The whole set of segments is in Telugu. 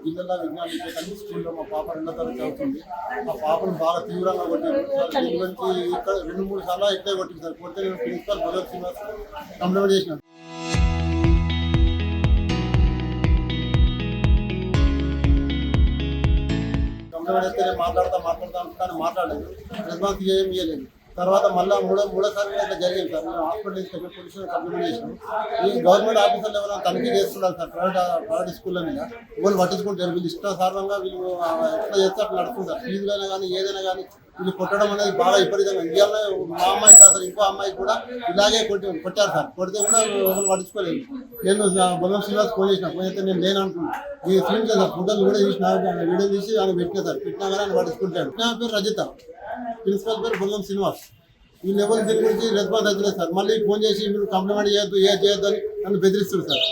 జిల్లాలో విజ్ఞాన నికేతన్ స్కూల్లో మా పాప 2వ తరగతి చదువుతుంది. ఆ పాపను బాగా తీవ్రంగా కొట్టారు సార్. దీని గురించి ఇక్కడ 2-3 సార్లు ఇట్లే కొట్టింది సార్. కొడితే నేను ప్రిన్సిపల్ భగత్ శ్రీనివాస్ కంప్లైంట్ చేసినాను. కంప్లైంట్ చేస్తే నేను మాట్లాడతా అనుకుంటాను, మాట్లాడలేదు. రెస్పాన్స్ ఏం ఇవ్వలేదు. తర్వాత మళ్ళీ మూడోసారి ఇట్లా జరిగింది సార్. నేను హాస్పిటల్ తీసుకెళ్ళి పోలీసులు కంప్లైంట్ చేసినాం. ఈ గవర్నమెంట్ ఆఫీసర్లు ఎవరైనా తనిఖీ చేస్తున్నారు సార్ ప్రైవేట్ స్కూళ్ళ మీద. వీళ్ళు పట్టించుకుంటారు. వీళ్ళు ఇష్టాసారంగా వీళ్ళు ఎట్లా చేస్తే అట్లా నడుస్తుంటారు. ఫీజులైనా కానీ ఏదైనా కానీ వీళ్ళు కొట్టడం అనేది బాగా విపరీతంగా. ఇవాళ మా అమ్మాయికి అసలు ఇంకో అమ్మాయికి కూడా ఇలాగే కొట్టారు సార్. కొడితే కూడా ఎవరు పట్టించుకోలేదు. నేను బొల్లం శ్రీనివాస్ ఫోన్ చేసిన. ఫోన్ చేస్తే నేను లేను అనుకున్నాను. ఈ ఫిల్మ్ సార్ ఫోటోలు కూడా తీసిన, వీడియో తీసి ఆయన పెట్టినా సార్. పెట్టినా కానీ ఆయన పట్టించుకుంటాడు. నా పేరు రజిత, ప్రిన్సిపల్ పేరు బొల్లం శ్రీనివాస్. వీళ్ళు ఎవరు దీని గురించి రెస్పాన్స్ అవుతలేదు సార్. మళ్ళీ ఫోన్ చేసి మీరు కంప్లైంట్ చేయొద్దు, చేయొద్దు అని నన్ను బెదిరిస్తుంది సార్.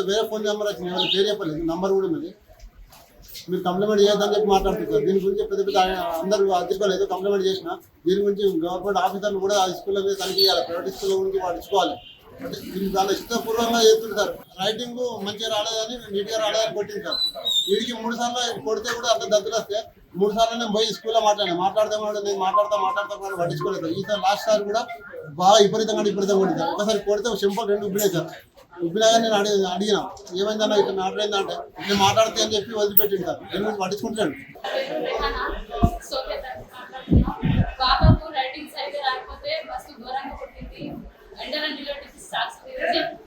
వేరే ఫోన్ నెంబర్ వచ్చింది, ఎవరి పేరు చెప్పలేదు, నంబర్ కూడా ఉంది. మీరు కంప్లైంట్ చేయొద్దని చెప్పి మాట్లాడుతుంది సార్. దీని గురించి పెద్ద అందరూ అడ్డుకోలేదు. కంప్లైంట్ చేసిన దీని గురించి గవర్నమెంట్ ఆఫీసర్లు కూడా ఆ స్కూళ్ళ మీద తనిఖీ చేయాలి. ప్రైవేట్ స్కూళ్ళ గురించి పట్టించుకోవాలి. అంటే దీన్ని చాలా ఇష్టపూర్వకంగా చేస్తుంది సార్. రైటింగ్ మంచిగా రాలేదని, నీట్గా రాలేదని కొట్టింది సార్. వీడికి 3 సార్లు కొడితే కూడా అంత దద్దులు వస్తే 3 సార్లు నేను పోయి స్కూల్లో మాట్లాడితే నేను మాట్లాడతా పట్టించుకోలేదు. ఈసారి లాస్ట్ సార్ కూడా బాగా విపరీతంగా కొట్టింది సార్. ఒకసారి కొడితే చెంపలు 2 ఉబ్బినాయి సార్. ఉబ్బినాగా నేను అడిగిన ఏమైందన్నా ఇట్లా మ్యాటర్ అయిందంటే నేను మాట్లాడితే అని చెప్పి వదిలిపెట్టింది సార్. నేను గురించి పట్టించుకుంటాను.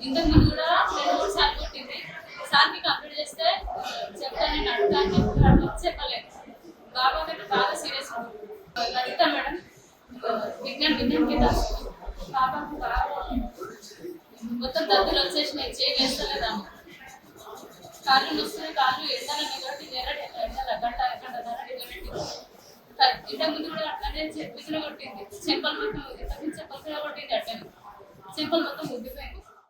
ఇంతకుముందు కూడా 2-3 సార్లు కొట్టింది. సార్కి కంప్లీట్ చేస్తే చెప్తాను అడుగుతాను చెప్పలేదు. బాబాకి బాగా సీరియస్ లలిత మేడం విజ్ఞాన్కి బాబాకు బాగా మొత్తం దద్దులు వచ్చేసినాయి. చేయలేస్తలేదాము. కాళ్ళు వస్తున్నాయి. కాళ్ళు ఎండల నిలబెట్టి ఎండల గంట నిలబెట్టి. ఇంతకుముందు కూడా అట్లనే విసులు కొట్టింది. చెంపలు మొత్తం ఇంతకుముందు చెంపలు కూడా కొట్టింది. అట్లనే చెంపలు మొత్తం ఉద్దిపోయింది.